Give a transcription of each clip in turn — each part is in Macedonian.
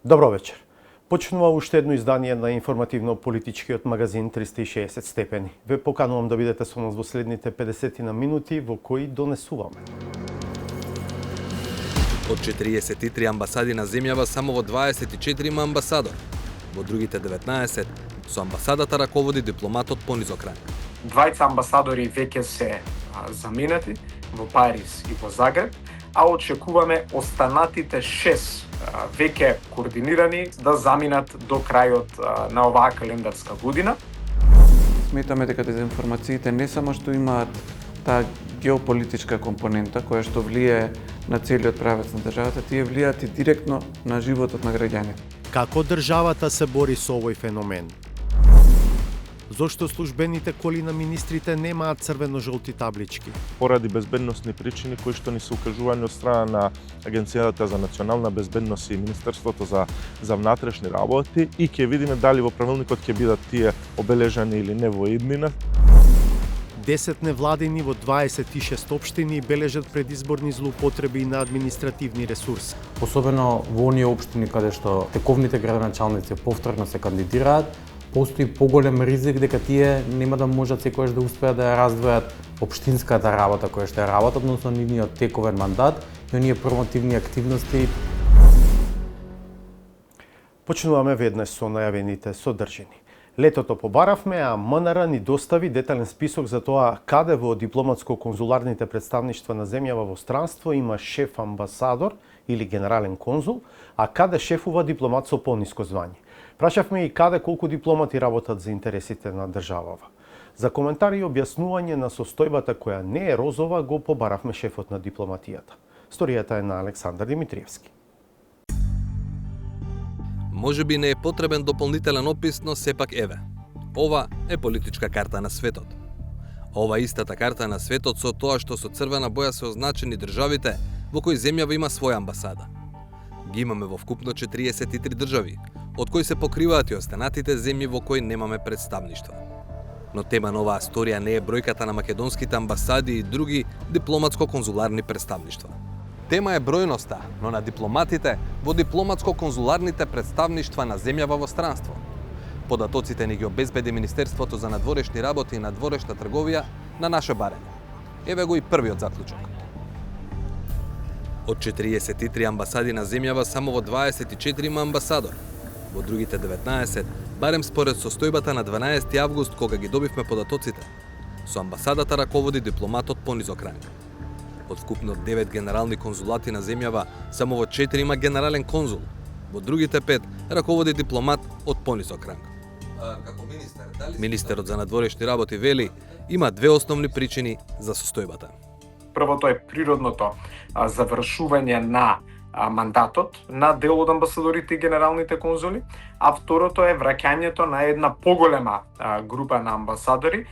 Добро вечер. Почнува уште едно издание на информативно-политичкиот магазин 360 степени. Ве поканувам да бидете со нас во следните 50 на минути во кои донесуваме. Од 43 амбасади на земјава само во 24 има амбасадор. Во другите 19 со амбасадата раководи дипломатот по низок ранг. Двајца амбасадори веќе се заменети во Париз и во Загреб, а очекуваме останатите 6 веќе координирани да заминат до крајот на оваа календарска година. Сметаме дека дезинформациите не само што имаат таа геополитичка компонента која што влие на целиот правец на државата, тие влијаат и директно на животот на граѓаните. Како државата се бори со овој феномен? Зошто службените коли на министрите немаат црвено-жолти таблички? Поради безбедносни причини кои што ни се укажувани од страна на Агенцијата за национална безбедност и Министерството за внатрешни работи и ќе видиме дали во правилникот ќе бидат тие обележани или не во иднина. 10 невладини во 26 општини бележат предизборни злоупотреби на административни ресурси. Особено во оние општини каде што тековните градоначалници повторно се кандидираат, постои поголем ризик дека тие нема да можат секогаш да успеат да ја раздвојат општинската работа која што ја работат, односно нивниот тековен мандат и оние промотивни активности. Почнуваме веднаш со најавените содржини. Летото побаравме, а МНР ни достави детален список за тоа каде во дипломатско-конзуларните представништва на земјава во странство има шеф амбасадор или генерален конзул, а каде шефува дипломат со пониско звање. Прашавме и каде колку дипломати работат за интересите на државава. За коментари и објаснување на состојбата која не е розова го побаравме шефот на дипломатијата. Сторијата е на Александар Димитриевски. Можеби не е потребен дополнителен опис, но сепак еве. Ова е политичка карта на светот. Ова истата карта на светот со тоа што со црвена боја се означени државите во кои земјава има своја амбасада. Ги имаме во вкупно 43 држави, од кои се покриваат и останатите земји во кои немаме представништва. Но тема на оваа сторија не е бројката на македонските амбасади и други дипломатско-конзуларни представништва. Тема е бројноста, но на дипломатите во дипломатско-конзуларните представништва на земјава во странство. Податоците ни ги обезбеди Министерството за надворешни работи и надворешна трговија на наше барење. Еве го и првиот заклучок. Од 43 амбасади на земјава само во 24 има амбасадор. Во другите 19, барем според состојбата на 12 август кога ги добивме податоците, со амбасадата раководи дипломатот по низок ранг. Од вкупно 9 генерални конзулати на земјава, само во 4 има генерален конзул. Во другите 5 раководи дипломат од понисок ранг. Како министерот за надворешни работи вели, има две основни причини за состојбата. Првото е природното завршување на мандатот на дел од амбасадорите и генералните конзули, а второто е враќањето на една поголема група на амбасадори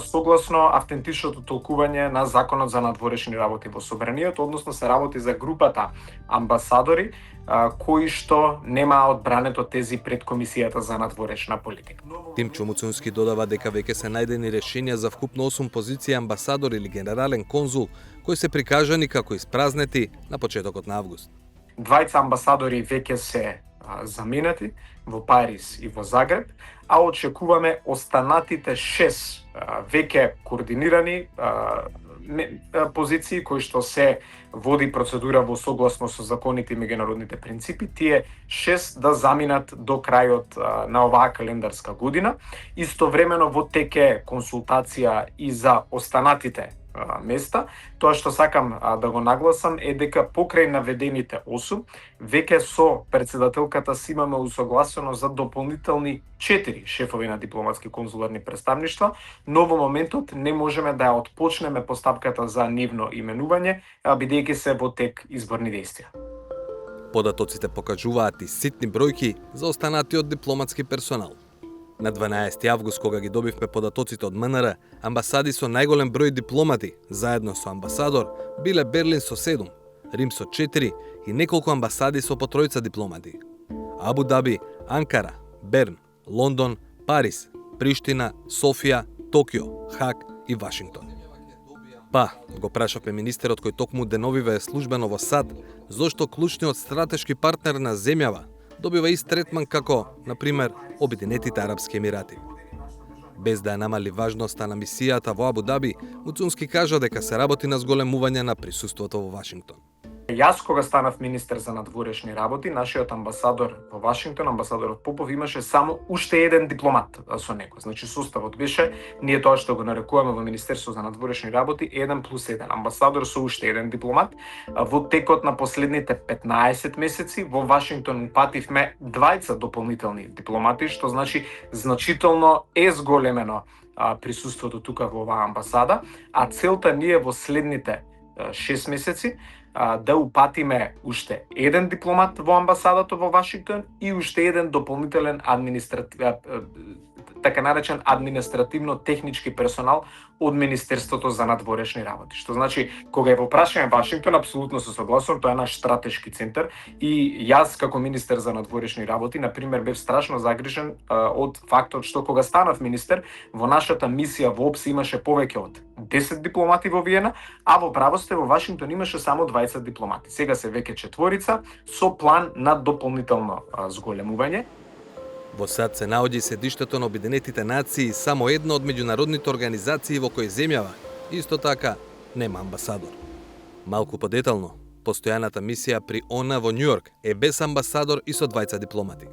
согласно автентичното толкување на Законот за надворешни работи во собранието, односно се работи за групата амбасадори кои што немаа одбрането тези пред Комисијата за надворешна политика. Тимчо Муцунски додава дека веќе се најдени решенија за вкупно 8 позиции амбасадор или генерален конзул кои се прикажани како испразнети на почетокот на август. Двајца амбасадори веќе се заменети во Париз и во Загреб, а очекуваме останатите 6 веќе координирани позиции кои што се води процедура во согласно со законите и меѓународните принципи, тие 6 да заминат до крајот на оваа календарска година. Истовремено во теке консултација и за останатите места. Тоа што сакам да го нагласам е дека покрај наведените 8, веќе со председателката си имаме усогласено за дополнителни 4 шефови на дипломатски конзуларни представништва, но во моментот не можеме да ја отпочнеме постапката за нивно именување, бидејќи се во тек изборни действија. Податоците покажуваат и ситни бројки за останатиот дипломатски персонал. На 12 август, кога ги добивме податоците од МНР, амбасади со најголем број дипломати, заедно со амбасадор, биле Берлин со 7, Рим со 4 и неколку амбасади со по тројца дипломати. Абу Даби, Анкара, Берн, Лондон, Париз, Приштина, Софија, Токио, Хаг и Вашингтон. Па, го прашавме министерот кој токму деновиве е службено во САД, зошто клучниот стратешки партнер на земјава, добива ист третман како, например, Обединетите арапски емирати. Без да ја намали важноста на мисијата во Абу Даби, Муцунски кажа дека се работи на зголемување на присуството во Вашингтон. Јас кога станав министер за надворешни работи, нашиот амбасадор во Вашингтон, амбасадорот Попов, имаше само уште еден дипломат со него. Значи составот беше, ние тоа што го нарекуваме во Министерство за надворешни работи, 1+1. Амбасадор со уште еден дипломат. Во текот на последните 15 месеци во Вашингтон пативме 20 дополнителни дипломати, што значи значително е зголемено присуството тука во оваа амбасада, а целта ни е во следните 6 месеци да упатиме уште еден дипломат во амбасадата во Вашингтон и уште еден дополнителен така наречен административно-технички персонал од Министерството за надворешни работи. Што значи, кога е во прашање Вашингтон, апсолутно се согласувам, тоа е наш стратешки центар и јас како министер за надворешни работи, на пример, бев страшно загрижен од фактот што кога станав министер, во нашата мисија во ОПС имаше повеќе од 10 дипломати во Виена, а во правосте во Вашингтон имаше само 20 дипломати. Сега се веќе 4 со план на дополнително зголемување. Во САД се наоѓа седиштето на Обединетите нации, само една од меѓународните организации во кои земјава, исто така, нема амбасадор. Малку подетално, постојаната мисија при ООН во Њујорк е без амбасадор и со 20 дипломати.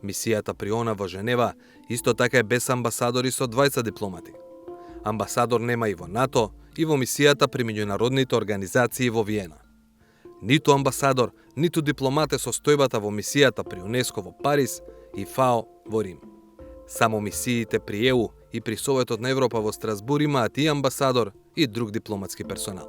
Мисијата при ООН во Женева исто така е без амбасадор и со 20 дипломати. Амбасадор нема и во НАТО и во мисијата при меѓународните организации во Виена. Ниту амбасадор, ниту дипломат е состојбата во мисијата при ЮНЕСКО во Париз и ФАО во Рим. Само мисиите при ЕУ и при Советот на Европа во Страсбур имаат и амбасадор и друг дипломатски персонал.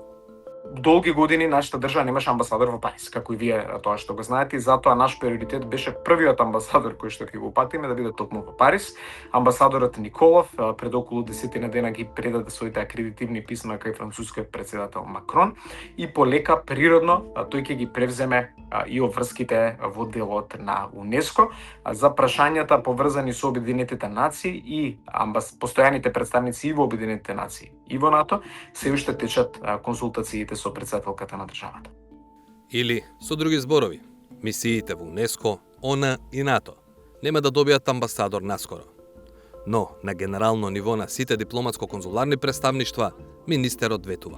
Долги години нашата држава немаше амбасадор во Париз, како и вие тоа што го знаете, и затоа наш приоритет беше првиот амбасадор кој што ќе го упатиме да биде токму во Париз. Амбасадорот Николов пред околу 10 дена ги предаде своите акредитивни писма кај францускиот претседател Макрон и полека природно тој ќе ги превземе и обврските во делот на УНЕСКО за прашањата поврзани со Обединетите нации и постојаните представници и во Обединетите нации и во НАТО се уште течат консултациите со претседателката на државата. Или, со други зборови, мисиите во УНЕСКО, ООН и НАТО нема да добијат амбасадор наскоро. Но на генерално ниво на сите дипломатско-конзуларни представништва, министерот ветува.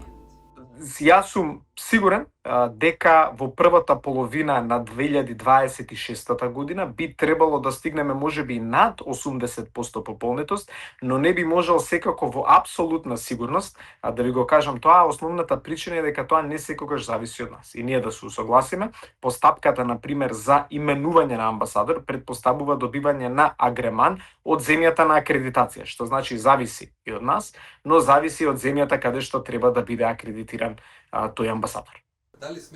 Јас сум сигурен дека во првата половина на 2026 година би требало да стигнеме можеби над 80% пополнетост, но не би можел секако во апсолутна сигурност, да ви го кажам тоа, основната причина е дека тоа не секогаш зависи од нас. И ние да се усогласиме, постапката, например, за именување на амбасадор предпоставува добивање на агреман од земјата на акредитација, што значи зависи и од нас, но зависи од земјата каде што треба да биде акредитиран тој амбасадор.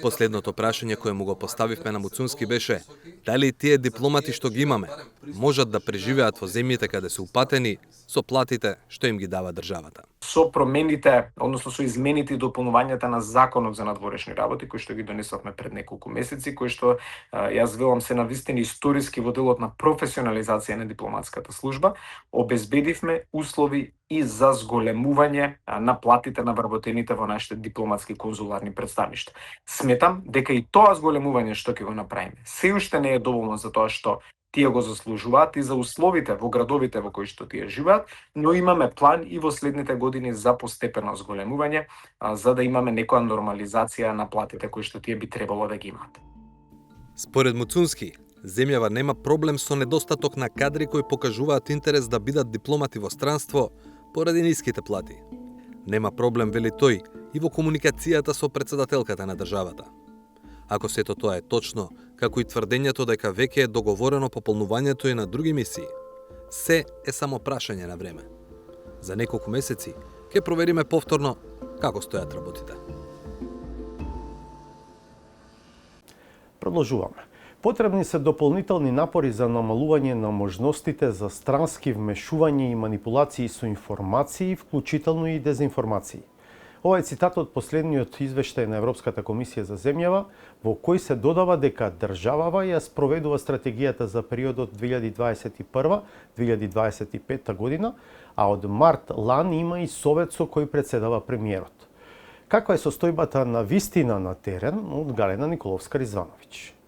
Последното прашање кое му го поставивме на Муцунски беше дали тие дипломати што ги имаме можат да преживеат во земјите каде се упатени со платите што им ги дава државата. Со промените, односно со измените и дополнувањата на Законот за надворешни работи, кои што ги донесовме пред неколку месеци, кои што јас велам се навистини историски во делот на професионализација на дипломатската служба, обезбедивме услови и за зголемување на платите на вработените во нашите дипломатски конзуларни представништва. Сметам дека и тоа зголемување што ќе го направиме се уште не е доволно за тоа што тие го заслужуваат и за условите во градовите во кои што тие живеат, но имаме план и во следните години за постепено зголемување, за да имаме некоја нормализација на платите кои што тие би требало да ги имаат. Според Муцунски, земјава нема проблем со недостаток на кадри кои покажуваат интерес да бидат дипломати во странство поради ниските плати. Нема проблем, вели тој, и во комуникацијата со претседателката на државата. Ако сето тоа е точно, како и тврдењето дека веќе е договорено пополнувањето и на други мисии, се е само прашање на време. За неколку месеци ќе провериме повторно како стојат работите. Продолжуваме. Потребни се дополнителни напори за намалување на можностите за странски вмешување и манипулации со информации, вклучително и дезинформации. Ова е цитат од последниот извештај на Европската комисија за земјава, во кој се додава дека државава ја спроведува стратегијата за периодот 2021-2025 година, а од март лани има и совет со кој претседава премиерот. Каква е состојбата на вистина на терен од Галена Николовска-Ризвановиќ?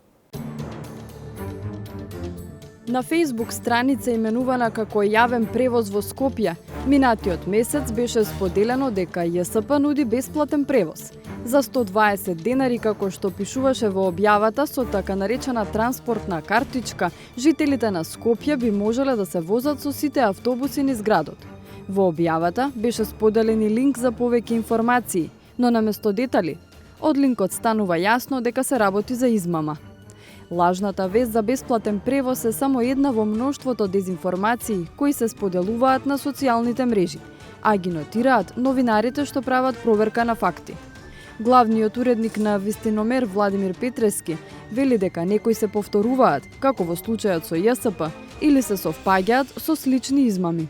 На Facebook страница именувана како Јавен превоз во Скопје, минатиот месец беше споделено дека ЈСП нуди бесплатен превоз. За 120 денари, како што пишуваше во објавата со така наречена транспортна картичка, жителите на Скопје би можеле да се возат со сите автобуси низ градот. Во објавата беше споделен и линк за повеќе информации, но наместо детали, од линкот станува јасно дека се работи за измама. Лажната вест за бесплатен превоз е само една во мноштвото дезинформации кои се споделуваат на социјалните мрежи, а ги нотираат новинарите што прават проверка на факти. Главниот уредник на Вистиномер Владимир Петрески вели дека некои се повторуваат, како во случајот со ЈСП, или се совпаѓаат со слични измами.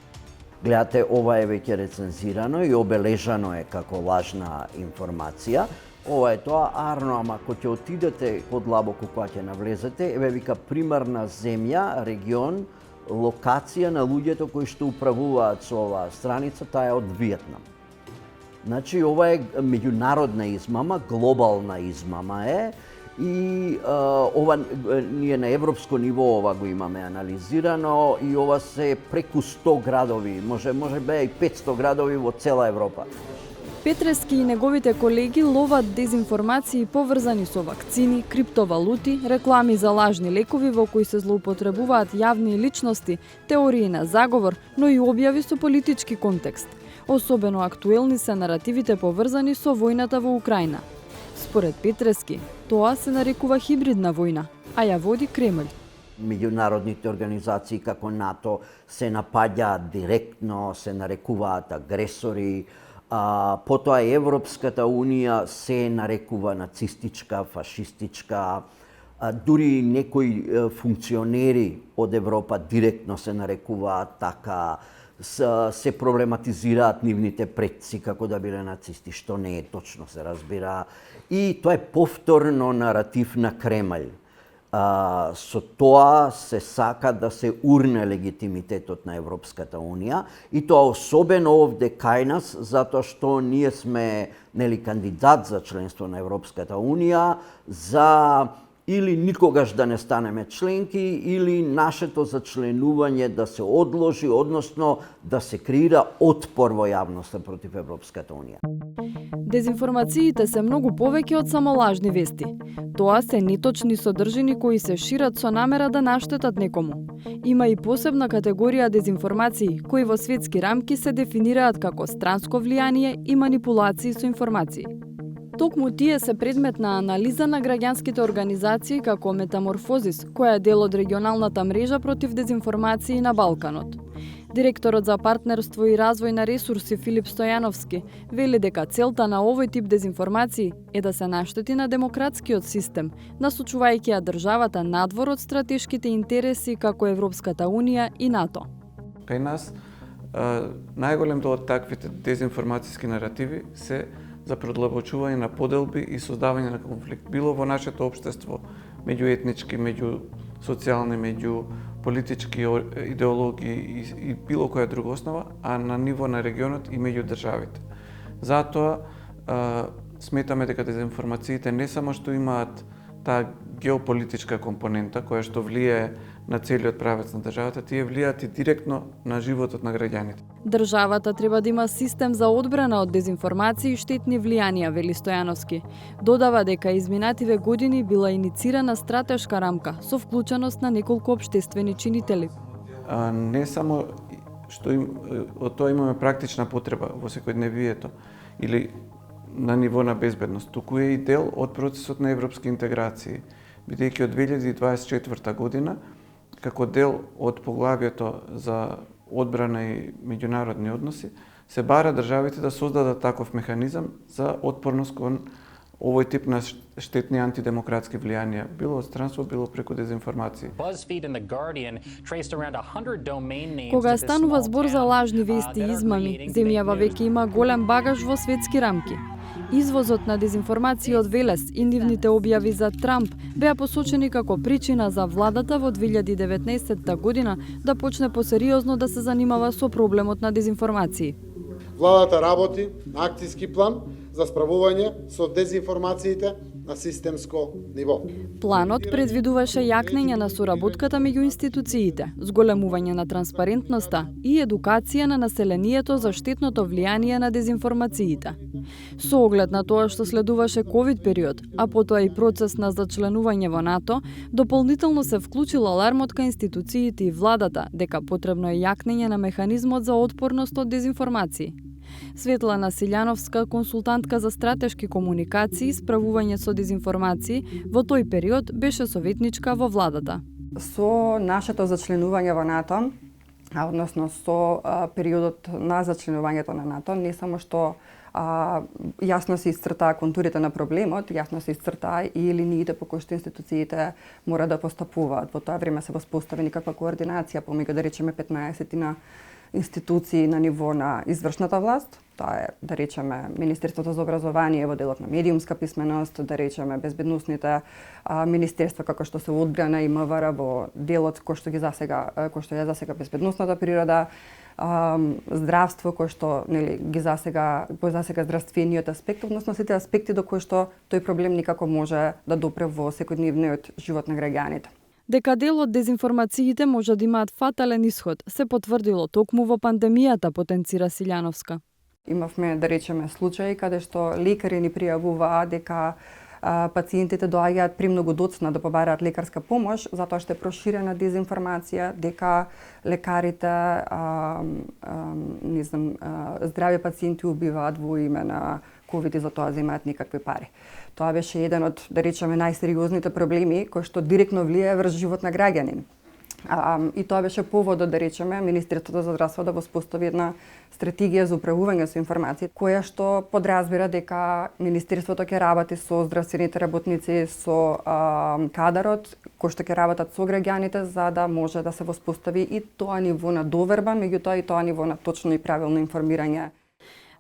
Гледате, ова е веќе рецензирано и обележано е како лажна информација. Ова е тоа арно, ама ако ќе отидете подлабоко кога ќе навлезете, еве вика примерна земја, регион, локација на луѓето кои што управуваат со оваа страница, таа е од Виетнам. Значи, ова е меѓународна измама, глобална измама е, и ова ние на европско ниво ова го имаме анализирано и ова се преку 100 градови, може бе и 500 градови во цела Европа. Петрески и неговите колеги ловат дезинформации поврзани со вакцини, криптовалути, реклами за лажни лекови во кои се злоупотребуваат јавни личности, теории на заговор, но и објави со политички контекст. Особено актуелни се наративите поврзани со војната во Украина. Според Петрески, тоа се нарекува хибридна војна, а ја води Кремљ. Меѓународните организации како НАТО се напаѓаат директно, се нарекуваат агресори, потоа Европската Унија се нарекува нацистичка, фашистичка, дури некои функционери од Европа директно се нарекуваат така, се проблематизираат нивните предци како да биле нацисти, што не е точно, се разбира. И тоа е повторно наратив на Кремљ. Со тоа се сака да се урне легитимитетот на Европската Унија и тоа особено овде кај нас, затоа што ние сме кандидат за членство на Европската Унија, за или никогаш да не станеме членки, или нашето зачленување да се одложи, односно да се креира отпор во јавноста против Европската Унија. Дезинформациите се многу повеќе од само лажни вести. Тоа се неточни содржини кои се шират со намера да наштетат некому. Има и посебна категорија дезинформации кои во светски рамки се дефинираат како странско влијание и манипулации со информации. Токму тие се предмет на анализа на граѓанските организации како Метаморфозис, која е дел од регионалната мрежа против дезинформации на Балканот. Директорот за партнерство и развој на ресурси Филип Стојановски вели дека целта на овој тип дезинформации е да се наштети на демократскиот систем, насочувајќи ја државата надвор од стратешките интереси како Европската Унија и НАТО. Кај нас најголем дел од таквите дезинформацијски наративи се за продлабочување на поделби и создавање на конфликт, било во нашето општество, меѓуетнички, меѓусоцијални, меѓуполитички идеологии и било која друга основа, а на ниво на регионот и меѓу државите. Затоа сметаме дека дезинформациите не само што имаат таа геополитичка компонента која што влијае на целиот правец на државата, тие влијаат и директно на животот на граѓаните. Државата треба да има систем за одбрана од дезинформации и штетни влијанија, вели Стојановски. Додава дека изминативе години била иницирана стратешка рамка со вклученост на неколку општествени чинители. Не само што од тоа имаме практична потреба во секојдневието или на ниво на безбедност, туку е и дел од процесот на европски интеграции, бидејќи од 2024 година, како дел од поглавието за одбрана и меѓународни односи, се бара државите да создадат таков механизам за отпорност кон овој тип на штетни антидемократски влијанија, било од странство, било преку дезинформации. Кога станува збор за лажни вести и измами, земјава веќе има голем багаж во светски рамки. Извозот на дезинформација од Велес и нивните објави за Трамп беа посочени како причина за владата во 2019 година да почне посериозно да се занимава со проблемот на дезинформации. Владата работи на акцијски план за справување со дезинформациите на системско ниво. Планот предвидуваше јакнење на соработката меѓу институциите, зголемување на транспарентноста и едукација на населението за штетното влијание на дезинформациите. Со оглед на тоа што следуваше ковид период, а потоа и процес на зачленување во НАТО, дополнително се вклучил алармот кај институциите и владата дека потребно е јакнење на механизмот за отпорност од дезинформации. Светлана Силјановска, консултантка за стратешки комуникации и справување со дезинформации, во тој период беше советничка во владата. Со нашето зачленување во НАТО, односно со периодот на зачленувањето на НАТО, не само што јасно се исцртаа контурите на проблемот, јасно се исцртаа и линиите по кои што институциите мора да постапуваат. Во тоа време се воспостави никаква координација помеѓу, да речеме, 15 институции на ниво на извршната власт. Тоа е, да речеме, Министерството за образование во делот на медиумска писменост, да речеме, безбедносните министерства како што се одбрана и МВР во делот кој што е засега безбедносната природа, здравство кој што ги засега здравствениот аспект, односно сите аспекти до кои што тој проблем никако може да допре во секојдневниот живот на граѓаните. Дека дел од дезинформациите може да имаат фатален исход, се потврдило токму во пандемијата, потенцира Силјановска. Имавме, да речеме, случаи каде што лекари ни пријавуваа дека пациентите доаѓаат премногу доцна да побараат лекарска помош, затоа што е проширена дезинформација дека лекарите здрави пациенти убиваат во име на ковид и за тоа земаат никакви пари. Тоа беше еден од, да речеме, најсериозните проблеми кои што директно влијае врз живот на граѓанин. И тоа беше поводот, да речеме, Министерството за здравство да воспостави една стратегија за управување со информации, која што подразбира дека Министерството ќе работи со здравствените работници, со кадарот, кој што ќе работат со граѓаните, за да може да се воспостави и тоа ниво на доверба, меѓутоа и тоа ниво на точно и правилно информирање.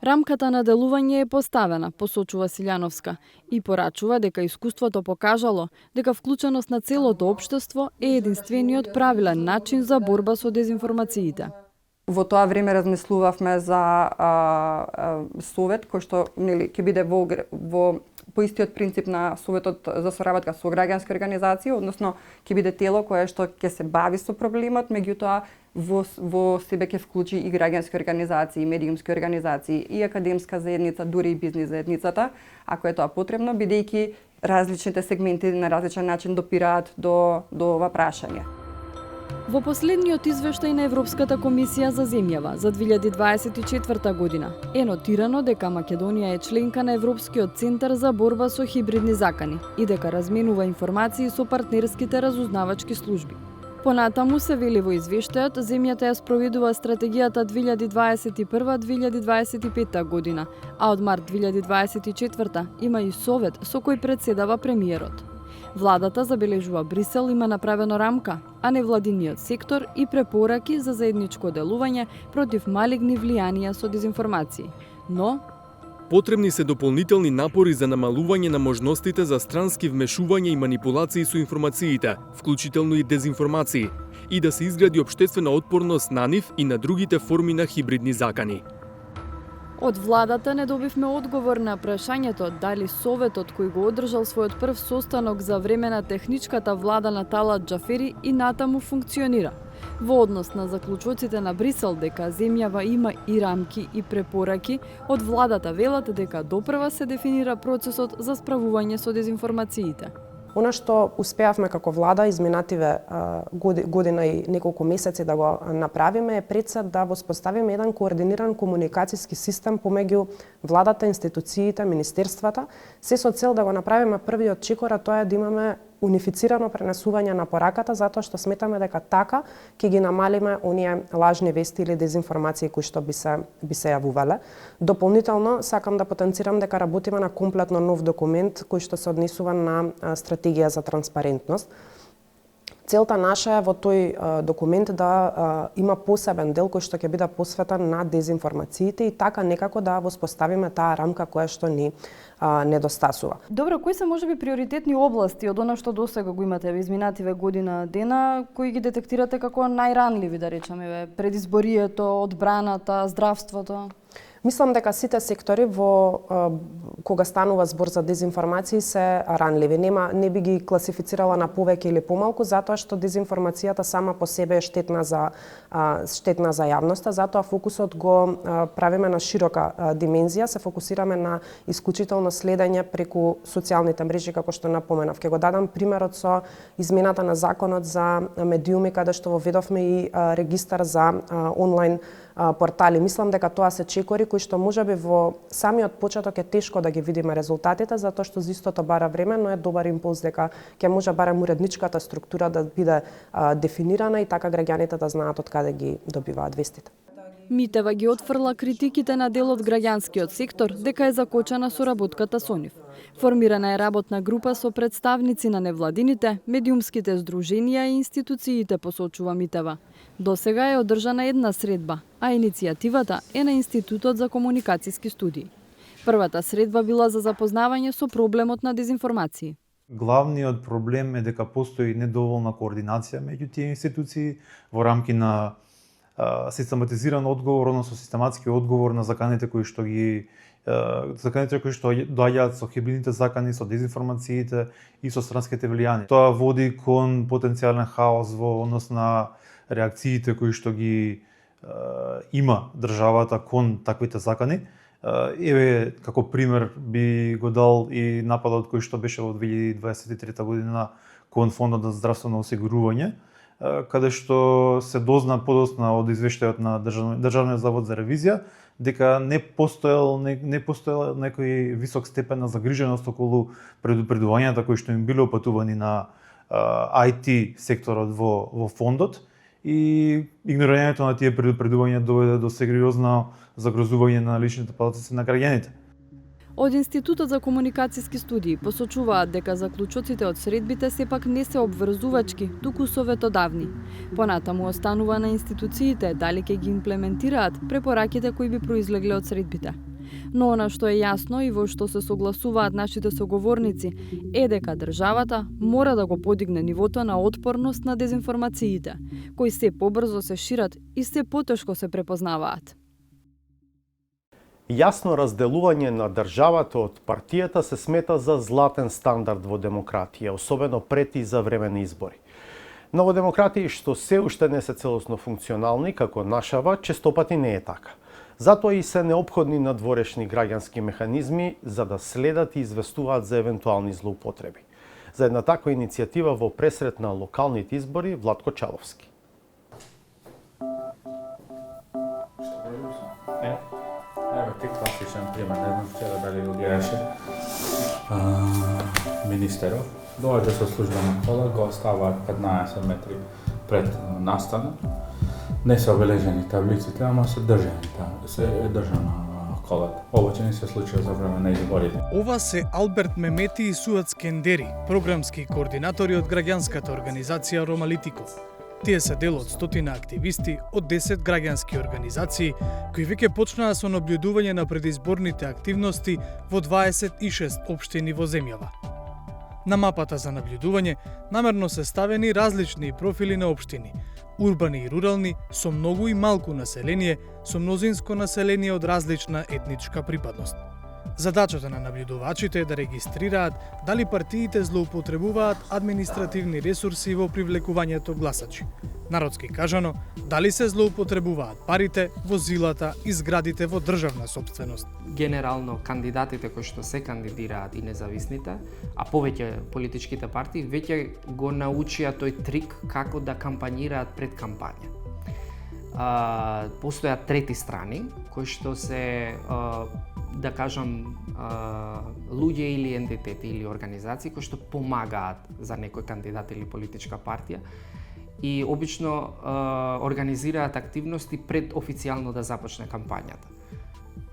Рамката на делување е поставена, посочува Силјановска, и порачува дека искуството покажало дека вклученост на целото општество е единствениот правилен начин за борба со дезинформациите. Во тоа време размислувавме за совет кој што ќе биде по истиот принцип на Советот за соработка со граѓански организации, односно ќе биде тело кое што ќе се бави со проблемот, меѓутоа во себе ќе вклучи и граѓански организации, медиумски организации, и академска заедница, дури и бизнис заедницата, ако е тоа потребно, бидејќи различните сегменти на различен начин допираат до ова прашање. Во последниот извештај на Европската комисија за земјава за 2024 година е нотирано дека Македонија е членка на Европскиот центар за борба со хибридни закани и дека разменува информации со партнерските разузнавачки служби. Понатаму се вели во извештајот, земјата ја спроведува стратегијата 2021-2025 година, а од март 2024 има и совет со кој председава премиерот. Владата, забележува Брисел, има направено рамка, а невладиниот сектор и препораки за заедничко делување против малигни влијанија со дезинформации. Но потребни се дополнителни напори за намалување на можностите за странски вмешување и манипулации со информациите, вклучително и дезинформации, и да се изгради општествена отпорност на нив и на другите форми на хибридни закани. Од владата не добивме одговор на прашањето дали Советот кој го одржал својот прв состанок за време на техничката влада на Талат Џафери и натаму функционира. Во однос на заклучоците на Брисел дека земјава има и рамки и препораки, од владата велат дека допрва се дефинира процесот за справување со дезинформациите. Она што успеавме како влада изминативе година и неколку месеци да го направиме е пред се да воспоставиме еден координиран комуникацијски систем помеѓу владата, институциите, министерствата, се со цел да го направиме првиот чекор, а тоа е да имаме унифицирано пренесување на пораката, затоа што сметаме дека така ќе ги намалиме оние лажни вести или дезинформации кои што би се јавувале. Дополнително сакам да потенцирам дека работиме на комплетно нов документ кој што се однесува на стратегија за транспарентност. Целта наша е во тој документ да има посебен дел кој што ќе биде посветен на дезинформациите и така некако да воспоставиме таа рамка која што ни недостасува. Добро, кои се можеби приоритетни области од она што досега го имате во изминативе година дена, кои ги детектирате како најранливи, да речеме, предизборието, одбраната, здравството? Мислам дека сите сектори кога станува збор за дезинформации се ранливи. Не би ги класифицирала на повеќе или помалку, затоа што дезинформацијата сама по себе е штетна за јавноста, затоа фокусот го правиме на широка димензија, се фокусираме на исклучително следење преку социјалните мрежи, како што напоменав. Ќе го дадам примерот со измената на законот за медиуми, каде што воведовме и регистар за онлайн портали. Мислам дека тоа се чекори кои што можеби во самиот почеток е тешко да ги видиме резултатите, затоа што за истото бара време, но е добар импулс дека ќе може барем уредничката структура да биде дефинирана и така граѓаните да знаат од каде ги добиваат вестите. Митева ги отфрла критиките на дел од граѓанскиот сектор дека е закочена соработката со нив. Формирана е работна група со представници на невладините, медиумските здруженија и институциите, посочува Митева. Досега е одржана една средба, а иницијативата е на Институтот за комуникацијски студии. Првата средба била за запознавање со проблемот на дезинформации. Главниот проблем е дека постои недоволна координација меѓу тие институции во рамки на систематизиран одговор, односно систематски одговор на заканите кои што доаѓаат со хибридните закани, со дезинформациите и со странските влијани. Тоа води кон потенцијален хаос во однос на реакциите кои што ги има државата кон таквите закани. Еве, како пример би го дал и нападот кој што беше во 2023 година кон Фондот за здравствено осигурување, каде што се дозна подосна од извештајот на Државниот завод за ревизија дека не постоел некој висок степен на загриженост околу предупредувањата кои што им биле опатувани на IT секторот во фондот и игнорирањето на тие предупредувања доведе до сериозно загрозување на личните податоци на граѓаните. Од Институтот за комуникацијски студии посочуваат дека заклучоците од средбите сепак не се обврзувачки, туку советодавни. Понатаму останува на институциите дали ќе ги имплементираат препораките кои би произлегле од средбите. Но она што е јасно и во што се согласуваат нашите соговорници е дека државата мора да го подигне нивото на отпорност на дезинформациите, кои се побрзо се шират и се потешко се препознаваат. Јасно разделување на државата од партијата се смета за златен стандард во демократија, особено пред и за време на избори. Но во демократии што се уште не се целосно функционални, како нашава, честопати не е така. Затоа и се неопходни надворешни граѓански механизми за да следат и известуваат за евентуални злоупотреби. За една таква иницијатива во пресрет на локалните избори Владко Чаловски. Ево ти класичен пример, не знам вчера дали го гледаше. Министеров доаѓа со службена кола, го оставаат 15 метри пред настанот. Не се обележени таблиците, ама се држана колата. Ова че не се случува за време на изборите. Ова се Алберт Мемети и Суат Скендери, програмски координатори од граѓанската организација Ромалитико. Тие се дел од стотина активисти од 10 граѓански организации кои веќе почнаа со наблюдување на предизборните активности во 26 општини во земјава. На мапата за наблюдување намерно се ставени различни профили на општини, урбани и рурални, со многу и малку население, со мнозинско население од различна етничка припадност. Задачата на наблюдувачите е да регистрираат дали партиите злоупотребуваат административни ресурси во привлекувањето гласачи. Народски кажано, дали се злоупотребуваат парите, возилата и зградите во државна сопственост. Генерално, кандидатите кои што се кандидираат и независните, а повеќе политичките партии, веќе го научија тој трик како да кампањираат пред кампања. Постојат трети страни, кои што се да кажам, луѓе или ентитети или организации кои што помагаат за некој кандидат или политичка партија и обично организираат активности пред официјално да започне кампањата.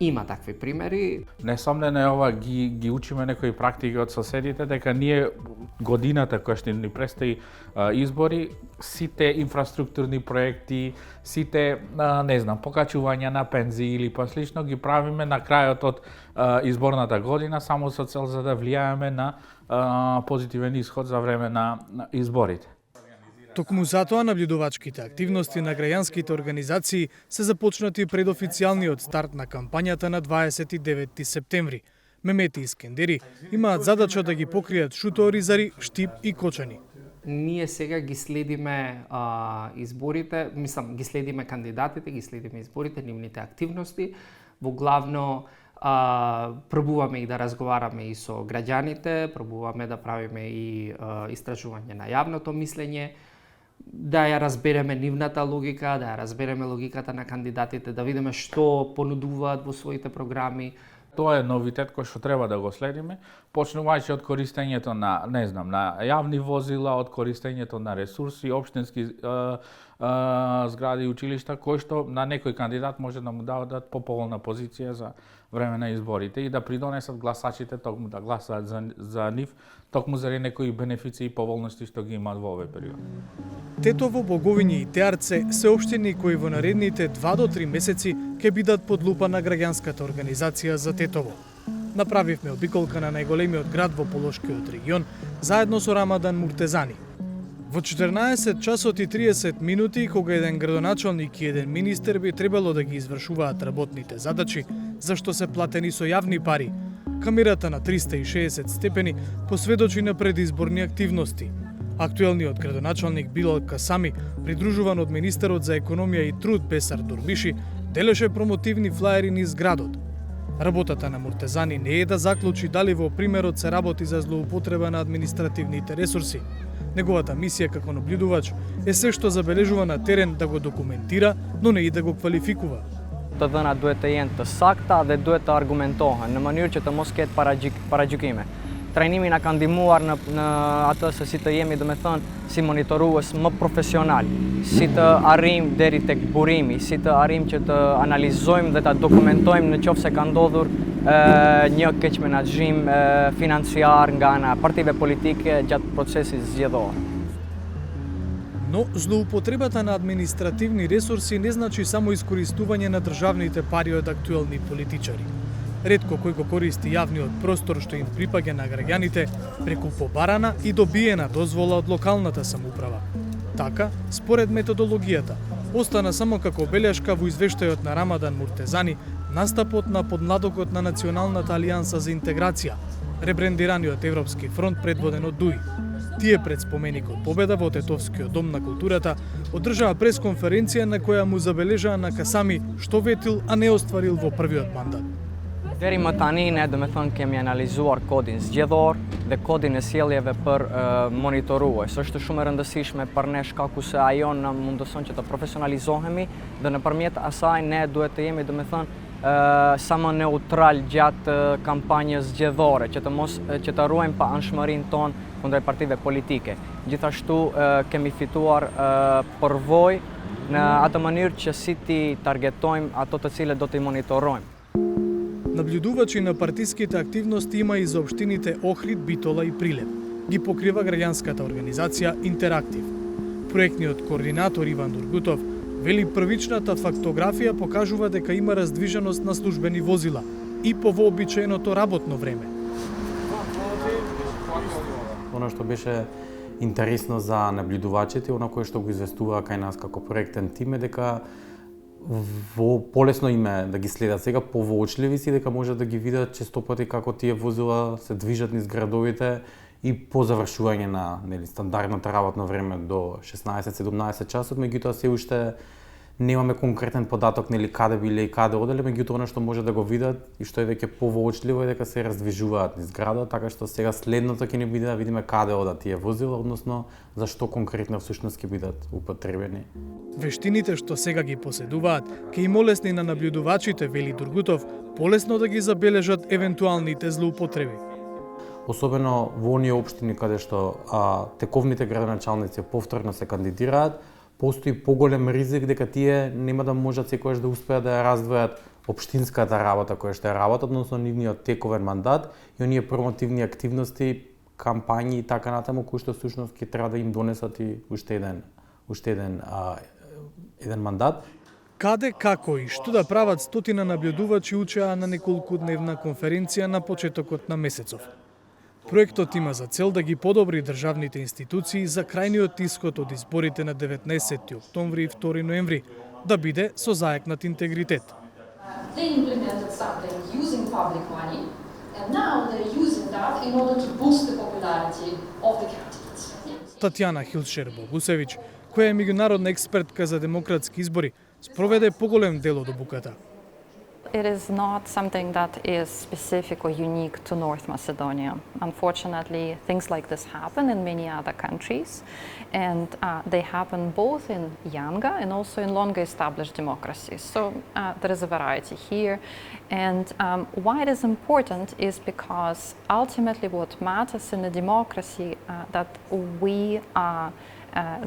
Има такви примери. Несомнено е ова ги учиме некои практики од соседите дека ние годината која што ни предстои избори, сите инфраструктурни проекти, сите покачувања на пензии или послично ги правиме на крајот од изборната година само со цел за да влијаеме на позитивен исход за време на изборите. Токму затоа набљудувачките активности на граѓанските организации се започнати пред официјалниот старт на кампањата на 29 септември. Мемети и Скендери имаат задача да ги покријат шуторизари, Штип и Кочани. Ние сега ги следиме изборите, ги следиме кандидатите, ги следиме изборите, нивните активности. Во главно пробуваме и да разговараме и со граѓаните, пробуваме да правиме и истражување на јавното мислење, да ја разбереме нивната логика, да ја разбереме логиката на кандидатите, да видиме што понудуваат во своите програми. Тоа е новитет кој што треба да го следиме, почнувајќи од користењето на, на јавни возила, од користењето на ресурси, општински згради и училишта, кои што на некој кандидат може да му дадат поповолна позиција за време на изборите и да придонесат гласачите токму да гласаат за нив, токму заради некои бенефиции и поволности што ги имаат во овој период. Тетово, Боговиње и Теарце се општини кои во наредните 2 до 3 месеци ќе бидат под лупа на граѓанската организација за Тетово. Направивме обиколка на најголемиот град во Полошкиот регион заедно со Рамадан Муртезани. Во 14 часот и 30 минути, кога еден градоначалник и еден министер би требало да ги извршуваат работните задачи, зашто се платени со јавни пари, камерата на 360 степени посведочи на предизборни активности. Актуелниот градоначалник Билал Касами, придружуван од министерот за економија и труд Бесар Дурбиши, делеше промотивни флаери низ градот. Работата на Муртезани не е да заклучи дали во примерот се работи за злоупотреба на административните ресурси. Неговата мисија како наблюдувач е се што забележува на терен да го документира, но не и да го квалификува. Të dhënat duhet të jenë të sakta dhe duhet të argumentohen në mënyrë që të mos ketë paragjykime. Trajnimi na ka ndihmuar në atë se si të jemi, si monitorues më profesional, si të arrijmë deri tek burimi, si të arrijmë që të analizojmë dhe ta dokumentojmë në qoftë se ka ndodhur një keq menaxhim financiar nga ana partive politike gjatë procesit zgjedhor. Но злоупотребата на административни ресурси не значи само искористување на државните пари од актуелни политичари. Ретко кој го користи јавниот простор што им припаѓа на граѓаните преку побарана и добиена дозвола од локалната самоуправа. Така, според методологијата, остана само како белешка во извештајот на Рамадан Муртезани настапот на подмладокот на Националната алијанса за интеграција, ребрендираниот Европски фронт предводен од ДУИ. Тие пред споменикот победа во Тетовскиот дом на културата одржаа пресконференција на која му забележаа на Касами што ветил, а не остварил во првиот мандат. Deri më tani ne kemi analizuar kodin zgjedhor dhe kodin e sjelljeve për monitorues. Është shumë e rëndësishme për ne shkaku se ajo na mundëson që të profesionalizohemi dhe nëpërmjet asaj ne duhet të jemi sa më neutral gjatë kampanjës zgjedhore, që të ruajmë pa anshmërinë tonë kundër partive politike. Gjithashtu kemi fituar përvojë në atë mënyrë që si ti targetojmë ato të cilët do t'i monitorojmë. Наблюдувачи на партиските активности има и за општините Охрид, Битола и Прилеп. Ги покрива граѓанската организација Интерактив. Проектниот координатор Иван Дургутов вели првичната фактографија покажува дека има раздвиженост на службени возила и по вообичаеното работно време. Она што беше интересно за наблюдувачите, она кое што го известува кај нас како проектен тим е дека полесно име да ги следат сега, повоочливи си, дека може да ги видат често пати како тие возила се движат низ градовите и по завршување на стандардната работно време до 16-17 часот, меѓутоа се уште немаме конкретен податок каде биле и каде оделе, меѓутоа она што може да го видат и што е веќе повоочливо е дека се раздвижуваат низ градот, така што сега следното ќе ни биде да видиме каде одат тие возила, односно зашто конкретно всушност ќе бидат употребени. Вештините што сега ги поседуваат ќе им олесни на наблюдувачите, вели Дургутов, полесно да ги забележат евентуалните злоупотреби. Особено во оние општини каде што тековните градоначалници повторно се кандидираат, постои поголем ризик дека тие нема да можат секогаш да успеат да ја раздвојат општинската работа која што ја работат, односно нивниот тековен мандат и оние промотивни активности, кампањи и така натаму, кои што всушност ќе треба да им донесат и уште еден мандат. Каде, како и што да прават стотина наблюдувачи учеа на неколкудневна конференција на почетокот на месецов. Проектот има за цел да ги подобри државните институции за крајниот исход од изборите на 19 октомври и 2 ноември, да биде со заекнат интегритет. They implemented something using public money, and now they're using that in order to boost the popularity of the candidates. Татјана Хилшер-Богусевиќ, која е меѓународна експертка за демократски избори, спроведе поголем дел од обуката. It is not something that is specific or unique to North Macedonia. Unfortunately, things like this happen in many other countries, and they happen both in younger and also in longer established democracies. So there is a variety here. And why it is important is because ultimately what matters in a democracy that we are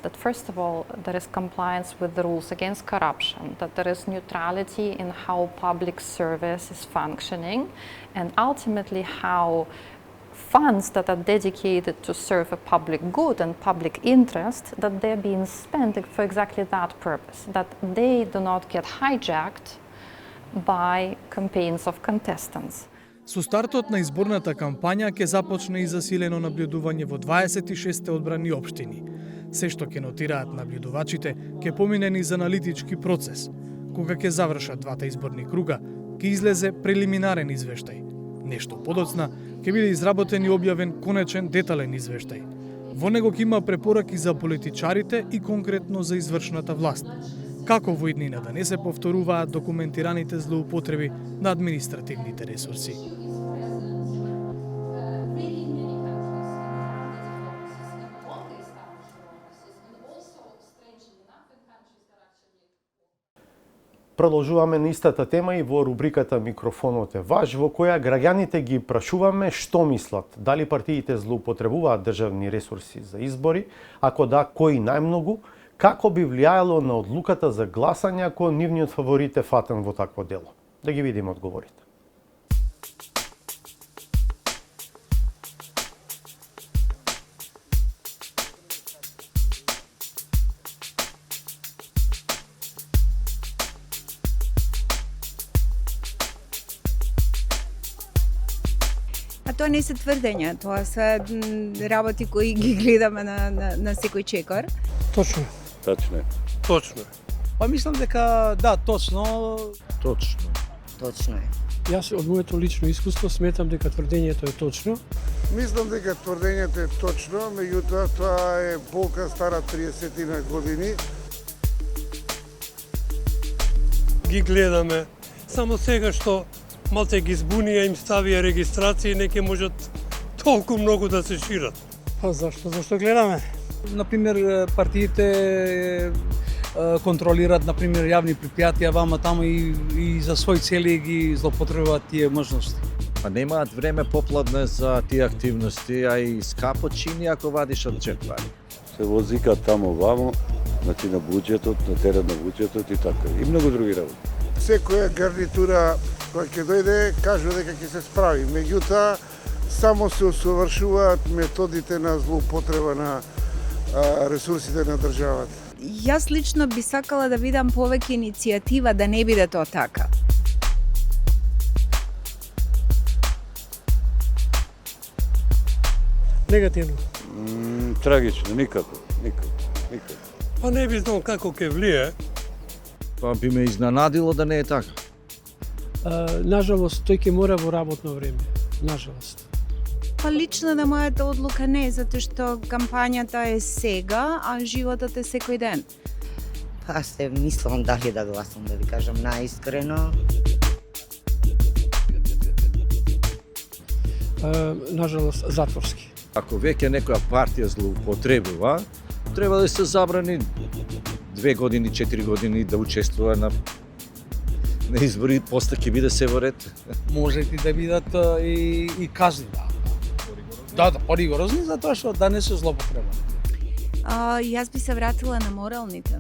that first of all, there is compliance with the rules against corruption, that there is neutrality in how public service is functioning, and ultimately how funds that are dedicated to serve a public good and public interest, that they're being spent for exactly that purpose, that they do not get hijacked by campaigns of contestants. Со стартот на изборната кампања ќе започне и засилено наблюдување во 26 одбрани општини. Се што ќе нотираат наблюдувачите ќе помине низ аналитички процес. Кога ќе завршат двата изборни круга, ќе излезе прелиминарен извештај. Нешто подоцна ќе биде изработен и објавен конечен детален извештај. Во него ќе има препораки за политичарите и конкретно за извршната власт. Како во иднина да не се повторуваат документираните злоупотреби на административните ресурси. Продолжуваме на истата тема и во рубриката Микрофонот е ваш, во која граѓаните ги прашуваме што мислат, дали партиите злоупотребуваат државни ресурси за избори, ако да, кои најмногу, како би влијаело на одлуката за гласање ако нивниот фаворит е фатен во такво дело. Да ги видиме одговорите. Тоа не се тврдења, тоа се работи кои ги гледаме на секој чекор. Точно. Точно. Точно. Па мислам дека да, точно. Точно. Точно е. Јас од моето лично искуство сметам дека тврдењето е точно. Мислам дека тврдењето е точно, меѓутоа тоа е болка стара 30 години. Ги гледаме. Само сега што малце ги збунија, им ставија регистрации, не ќе можат толку многу да се шират. Па зашто? Зашто гледаме? Например, партиите контролираат, например, јавни предпријатија вама таму и за своји цели ги злоупотребуваат тие можности. Па немаат време попладне за тие активности, а и скапо чини ако вадиш од джеп пари. Се возика таму вамо, значи на буџетот, на терен на буџетот и така. И многу други работи. Секоја гарнитура која ќе дојде, кажува дека ќе се справи. Меѓутоа, само се усовршуваат методите на злоупотреба на ресурсите на државата. Јас лично би сакала да видам повеќе иницијатива да не биде тоа така. Негативно. Трагично, никако. Па не би знал како ќе влие. Па би ме изненадило да не е така. Нажалост, тој ќе мора во работно време. Нажалост. Па лично на мојата одлука не, затоа што кампањата е сега, а животот е секој ден. Па се мислам дали да гласам, да ви кажам наискрено. Нажалост, затворски. Ако веќе некоја партија злоупотребува, треба да се забрани 2 години, 4 години да учествува на избори, после ќе биде се во ред. Можете да бидат и казни, да. Да, поригорозни, затоа што да не се злоупотреба. Јас би се вратила на моралните.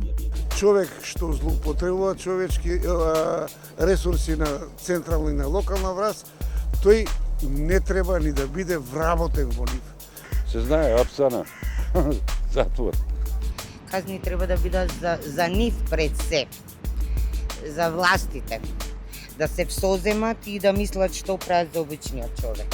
Човек што злоупотребува човечки ресурси на централна и на локална власт, тој не треба ни да биде вработен во нив. Се знае, апсана, затвор. Казни треба да бидат за нив пред се, за властите, да се всоземат и да мислат што прават за обичниот човек.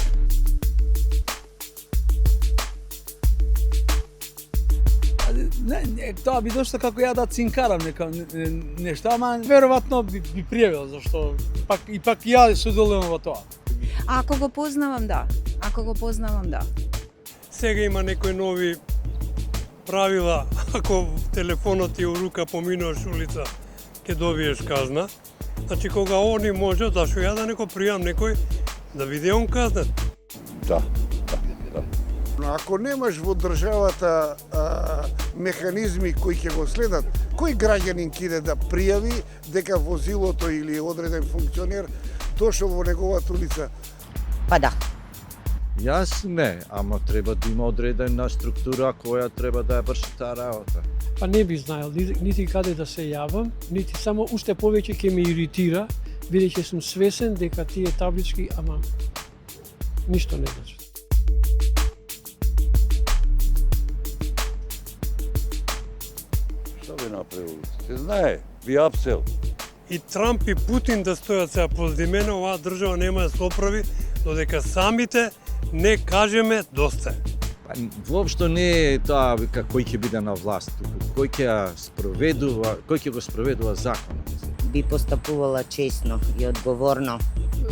Не, тоа би дошло како ја да цинкарам нешто, ама веројатно би пријавил, зашто пак ја соделувам во тоа. Ако го познавам, да. Сега има некои нови правила, ако телефонот ти е у рука, поминуваш улица, ќе добиеш казна. Значи, кога они може, зашо ја да не го пријам некој, да биде он казнет. Да. Но ако немаш во државата механизми кои ќе го следат, кој граѓанин ќе иде да пријави дека возилото или одреден функционер дошол во неговата улица? Па да. Јас не, ама треба да има одредена структура која треба да ја врши таа работа. Па не би знаел нити каде да се јавам, нити само уште повеќе ќе ме иритира, бидејќи сум свесен дека тие таблички, ама ништо не значи. Што би направил? Се знае, би апсел. И Трамп и Путин да стојат сега позади мене, оваа држава нема да се оправи, додека самите не кажеме доста. Воопшто не е тоа вика кој ќе биде на власт, кој ќе го спроведува законот. Би постапувала честно и одговорно.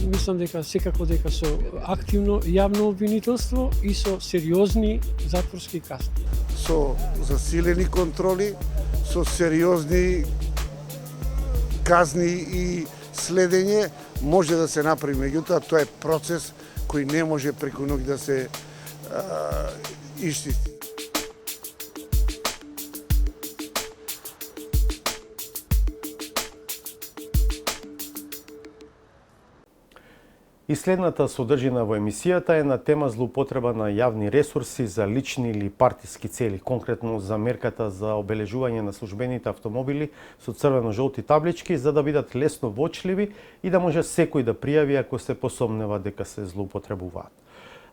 Мислам дека секако дека со активно јавно обвинителство и со сериозни затворски казни. Со засилени контроли, со сериозни казни и следење може да се направи. Меѓутоа, тоа е процес кој не може преку ноќ да се исчисти. И следната содржина во емисијата е на тема злоупотреба на јавни ресурси за лични или партиски цели, конкретно за мерката за обележување на службените автомобили со црвено-жолти таблички, за да бидат лесно воочливи и да може секој да пријави ако се посомнева дека се злоупотребуваат.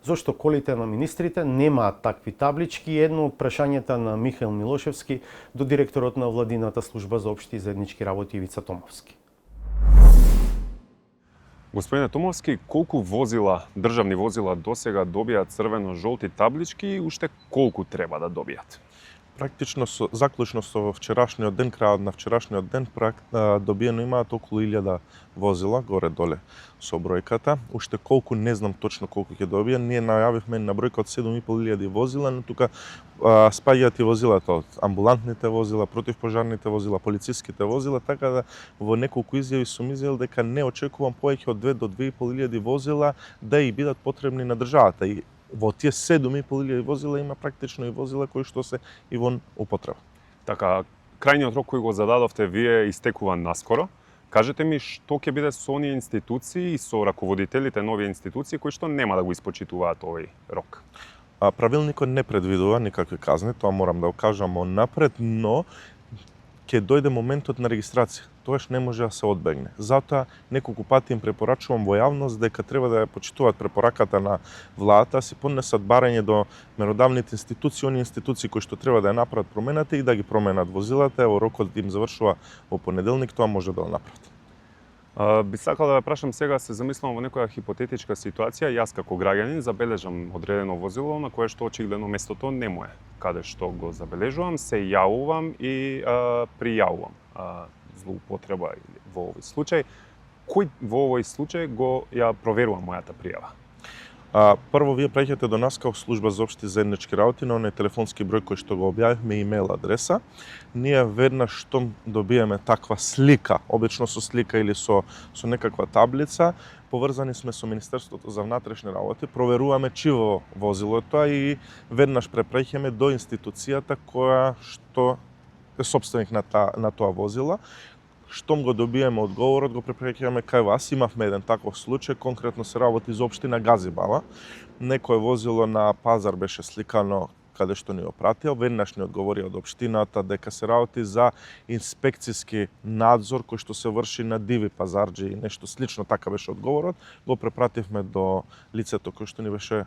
Зошто колите на министрите немаат такви таблички? Едно од прашањата на Михаил Милошевски до директорот на Владината служба за општи и заеднички работи Ивица Томовски. Господине Томовски, колку возила, државни возила досега добијат црвено-жолти таблички и уште колку треба да добијат? Практично заклучно со вчерашниот ден, крајот на вчерашниот ден, добиено имаат околу 1000 возила, горе-доле со бројката. Уште колку, не знам точно колку ќе добија. Ние најавивме на бројка од 7500 возила, но тука спаѓаат и возилата од амбулантните возила, противпожарните возила, полициските возила, така да во неколку изјави сум изјавил дека не очекувам повеќе од 2 до 2500 возила да и бидат потребни на државата. И во тие 7500 возила има практично и возила кои што се и во употреба. Така, крајниот рок кој го зададовте вие истекува наскоро. Кажете ми што ќе биде со оние институции и со раководителите нови институции кои што нема да го испочитуваат овој рок? Правилникот не предвидува никакви казни, тоа морам да го кажам напред, но ќе дојде моментот на регистрација. Тоаш не може да се одбегне. Затоа неколку пати им препорачувам во јавност дека треба да ја почитуваат препораката на владата, си поднесат барање до меродавните институции, оние институции кои што треба да ја направат промената и да ги променат возилата. Ево, рокот им завршува во понеделник, тоа може да го направат. Би сакал да ве прашам сега, се замислам во некоја хипотетичка ситуација, јас како граѓанин забележам одредено возило на кое што очигледно местото не му е. Каде што го забележувам, се јавувам и пријавувам злоупотреба во овој случај. Кој во овој случај го ја проверува мојата пријава? Прво, вие праќате до нас како служба за општи заеднички работи на оној телефонски број кој што го објавивме, имейл адреса. Ние веднаш штом добиеме таква слика, обично со слика или со некаква таблица, поврзани сме со Министерството за внатрешни работи, проверуваме чиво возило е тоа и веднаш препраќаме до институцијата која што е собственик на тоа возило. Штом го добиеме одговорот, го препраќаме кај вас. Имавме еден таков случај, конкретно се работи за општина Газибала. Некое возило на пазар беше сликано каде што ни опратил. Веднаш ни одговори од општината дека се работи за инспекцијски надзор кој што се врши на диви пазарџи и нешто слично, така беше одговорот. Го препративме до лицето кој што ни беше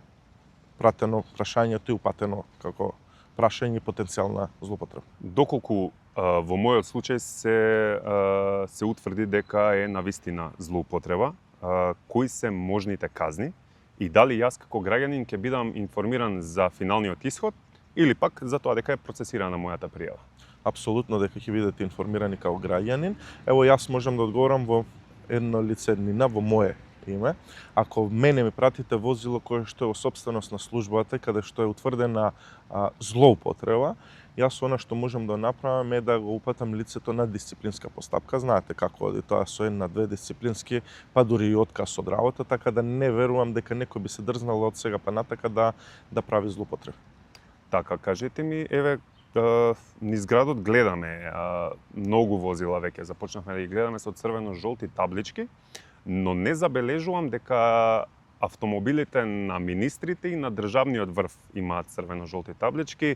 пратено прашањето и упатено како прашање и потенцијална злоупотреба. Доколку во мојот случај се утврди дека е навистина злоупотреба, кои се можните казни и дали јас како граѓанин ќе бидам информиран за финалниот ишод или пак за тоа дека е процесирана мојата пријава? Апсолутно дека ќе бидете информирани како граѓанин. Ево јас можам да одговорам во едно лицеднина, во мое име. Ако мене ми пратите возило кое што е во собственост на службата, каде што е утврдена злоупотреба, јас она што можам да направам е да го упатам лицето на дисциплинска постапка. Знаете како оди тоа со една-две дисциплински, па дури и отказ од работа, така да не верувам дека некој би се дрзнал од сега па натака да прави злоупотреба. Така, кажете ми, еве, низ градот гледаме многу возила веќе, започнавме да ги гледаме со црвено-жолти таблички, но не забележувам дека автомобилите на министрите и на државниот врв имаат црвено-жолти таблички.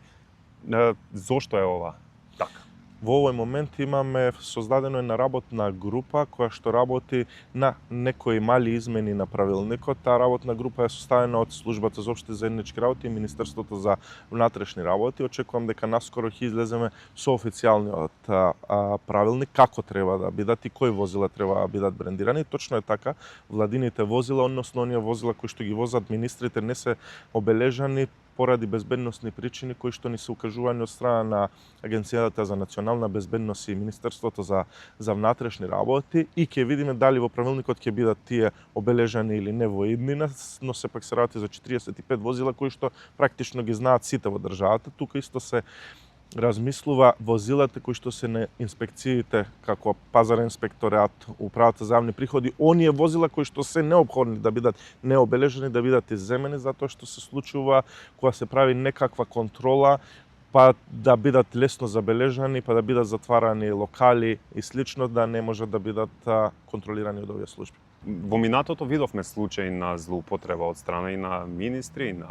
Зошто е ова така? Во овој момент имаме создадено една работна група која што работи на некои мали измени на правилникот. Таа работна група е составена од Службата за општи заеднички работи и Министерството за внатрешни работи. Очекувам дека наскоро ќе излеземе со официјалниот правилник како треба да бидат и кои возила треба да бидат брендирани. Точно е така, владините возила, односно оние возила кои што ги возат министрите, не се обележани поради безбедносни причини кои што ни се укажувани од страна на Агенцијата за национална безбедност и Министерството за внатрешни работи, и ќе видиме дали во правилникот ќе бидат тие обележани или не во иднина, но сепак се работи за 45 возила кои што практично ги знаат сите во државата. Тука исто се размислува возилата кои што се на инспекциите како пазарен инспекторат, управата за јавни приходи, оние возила кои што се неопходни да бидат необележени, да бидат изземени, затоа што се случува кога се прави некаква контрола, па да бидат лесно забележани, па да бидат затварани локали и слично, да не можат да бидат контролирани од овие служби. Во минатото видовме случаи на злоупотреба од страна и на министри, и на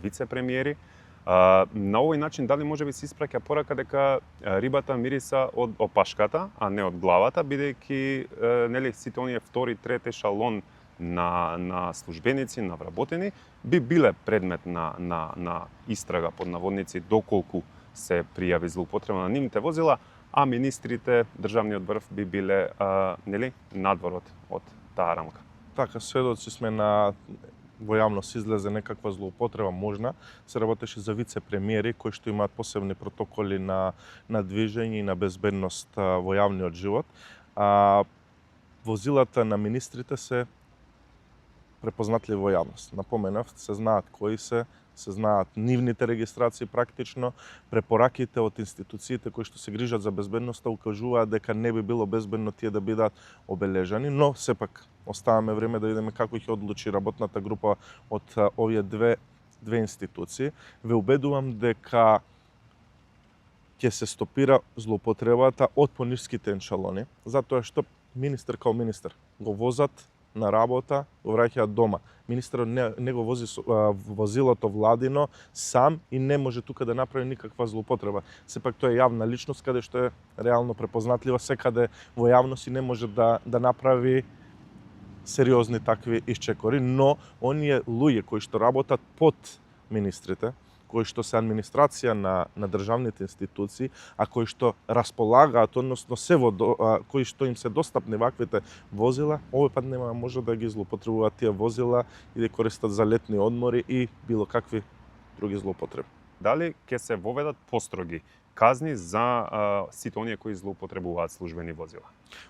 вице-премиери. На овој начин дали може би се испраќа порака дека рибата мириса од опашката, а не од главата, бидејќи нели сите оние втори, трети ешалон на службеници, на вработени би биле предмет на истрага под наводници доколку се пријави злоупотреба на нивните возила, а министрите, државниот врв би биле нели надвор од таа рамка. Така, сведоци сме во јавност излезе некаква злоупотреба можна, се работеше за вице-премиери кои што имаат посебни протоколи на движење и на безбедност во јавниот живот. Возилата на министрите се препознатливи во јавност. Напоменав, се знаат кои се знаат нивните регистрации практично, препораките од институциите кои што се грижат за безбедноста укажуваат дека не би било безбедно тие да бидат обележани, но сепак оставаме време да видиме како ќе одлучи работната група од овие две институции. Ве убедувам дека ќе се стопира злоупотребата од пониските ешалони, затоа што министер као министер го возат на работа, го враќаат дома. Министерот не го вози возилото владино сам и не може тука да направи никаква злоупотреба. Сепак тоа е јавна личност каде што е реално препознатлива секаде во јавност и не може да направи сериозни такви исчекори, но оние луѓе кои што работат под министрите, кои што се администрација на државните институции, а кои што располагаат, односно кои што им се достапни ваквите возила, овој пат нема може да ги злоупотребуваат тие возила и да користат за летни одмори и било какви други злоупотреби. Дали ќе се воведат построги казни за сите оние кои злоупотребуваат службени возила?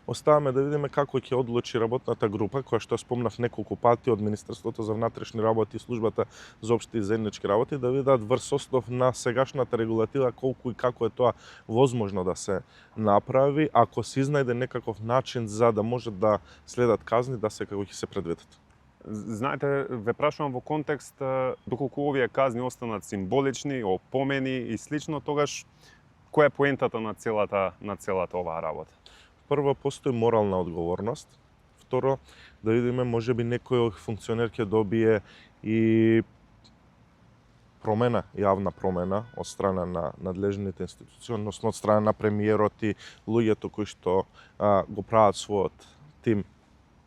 Оставаме да видиме како ќе одлучи работната група, која што спомнав неколку пати од Министерството за внатрешни работи и Службата за општи и заеднички работи, да видат врз основ на сегашната регулатива колку и како е тоа возможно да се направи, ако се изнајде некаков начин за да може да следат казни, да секако ќе се предвидат. Знаете, ве прашувам во контекст доколку овие казни останат символични, опомени и слично, тогаш која е поентата на целата оваа работа? Прво, постои морална одговорност. Второ, да видиме можеби некој функционер ќе добие и јавна промена од страна на надлежните институции, односно од страна на премиерот и луѓето кои што го прават својот тим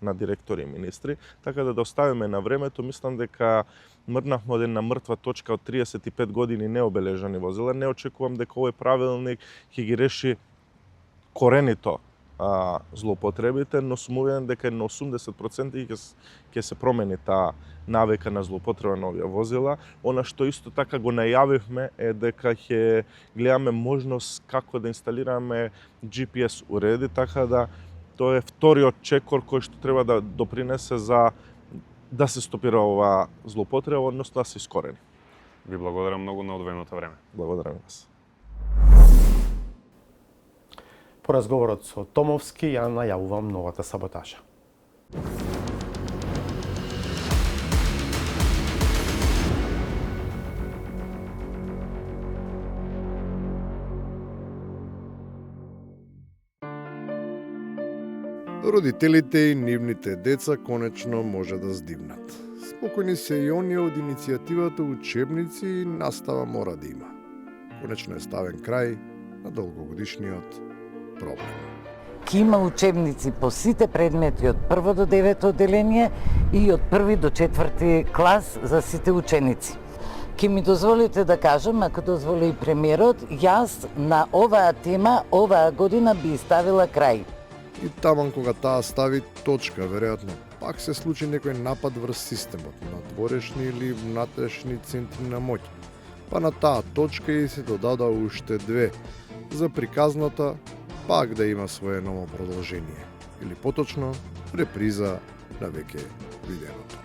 на директори и министри, така да оставиме на времето. Мислам дека мрднавме од една мртва точка од 35 години необележани возила. Не очекувам дека овој правилник ќе ги реши коренито злоупотребите, но сум уверен дека на 80% ќе се промени таа навика на злоупотреба на овие возила. Она што исто така го најавивме е дека ќе гледаме можност како да инсталираме GPS уреди, така да тоа е вториот чекор кој што треба да допринесе за да се стопира оваа злоупотреба, односно да се искорени. Ви благодарам многу на одвоеното време. Благодарам вас. По разговорот со Томовски, ја најавувам новата саботажа. Родителите и нивните деца конечно може да здивнат. Спокојни се и оние од иницијативата учебници и настава мора да има. Конечно е ставен крај на долгогодишниот проблем. Ке има учебници по сите предмети од 1 до 9 одделение и од 1 до 4 клас за сите ученици. Ке ми дозволите да кажам, ако дозволи и премиерот, јас на оваа тема оваа година би ставила крај. И таман кога таа стави точка, веројатно пак се случи некој напад врз системот, на дворешни или внатрешни центри на моќ. Па на таа точка и се додада уште две, за приказната пак да има свое ново продолжение. Или поточно, реприза на веќе виденото.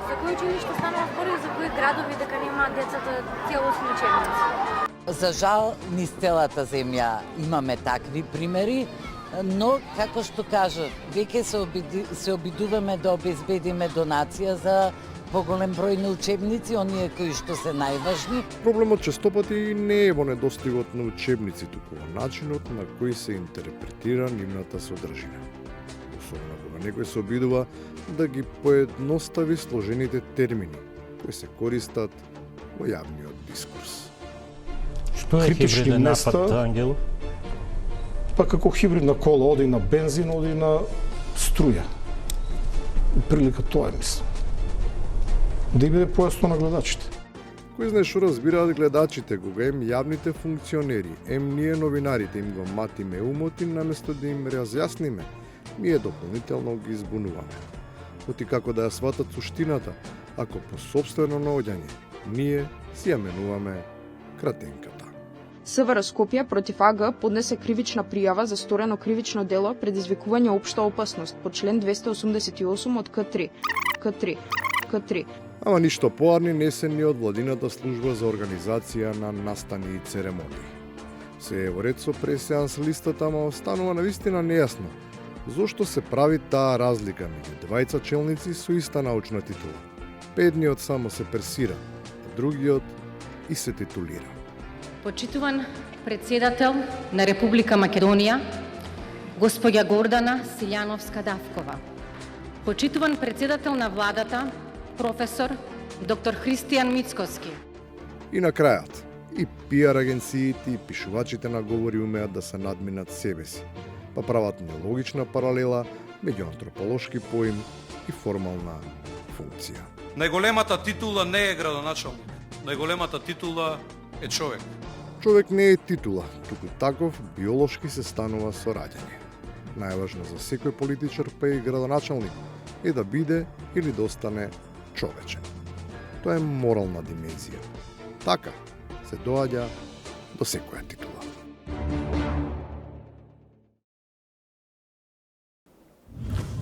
За кои училишта станува збор и за кои градови дека нема децата целосни учебници? За жал, низ целата земја имаме такви примери, но, како што кажа, веќе се обидуваме да обезбедиме донација за поголем број на учебници, оние кои што се најважни. Проблемот честопати не е во недостигот на учебници, туку во начинот на кој се интерпретира нивната содржина. Особено кога некој се обидува да ги поедностави сложените термини кои се користат во јавниот дискурс. Што е хибриден напад, Ангелов? Па како хибридна кола, оди на бензин, оди на струја. Прилика тоа е, мислам. Да и биде појасно на гледачите. Кој знае што разбираат гледачите кога им јавните функционери, ние новинарите им го матиме умот и наместо да им разјасниме, ние дополнително ги збунуваме. Оти како да ја сватат суштината, ако по сопствено наоѓање, ние си ја менуваме кратенката. СВР Скопје против АГ поднесе кривична пријава за сторено кривично дело предизвикување општа опасност по член 288 од К3. Ама ништо поарни не се ни од владината служба за организација на настани и церемонии. Се е во ред со пресеанс листата, ама останува навистина нејасно зошто се прави таа разлика меѓу двајца челници со иста научна титула. Едниот само се персира, а другиот и се титулира. Почитуван председател на Република Македонија, госпоѓа Гордана Силјановска-Давкова. Почитуван председател на владата, професор доктор Христијан Мицкоски. И на крајот, и пиар агенциите и пишувачите на говори умеат да се надминат себе си, па прават нелогична паралела меѓу антрополошки поим и формална функција. Најголемата титула не е градоначалник, најголемата титула е човек. Човек не е титула, туку таков биолошки се станува со раѓање. Најважно за секој политичар, па и градоначалник, е да биде или да остане човечен. Тоа е морална димензија. Така се доаѓа до секоја титула.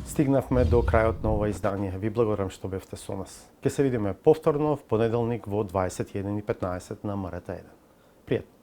Стигнавме до крајот на ова издание. Ви благодарам што бевте со нас. Ке се видиме повторно в понеделник во 21:15 на МРТ1. Пријатно.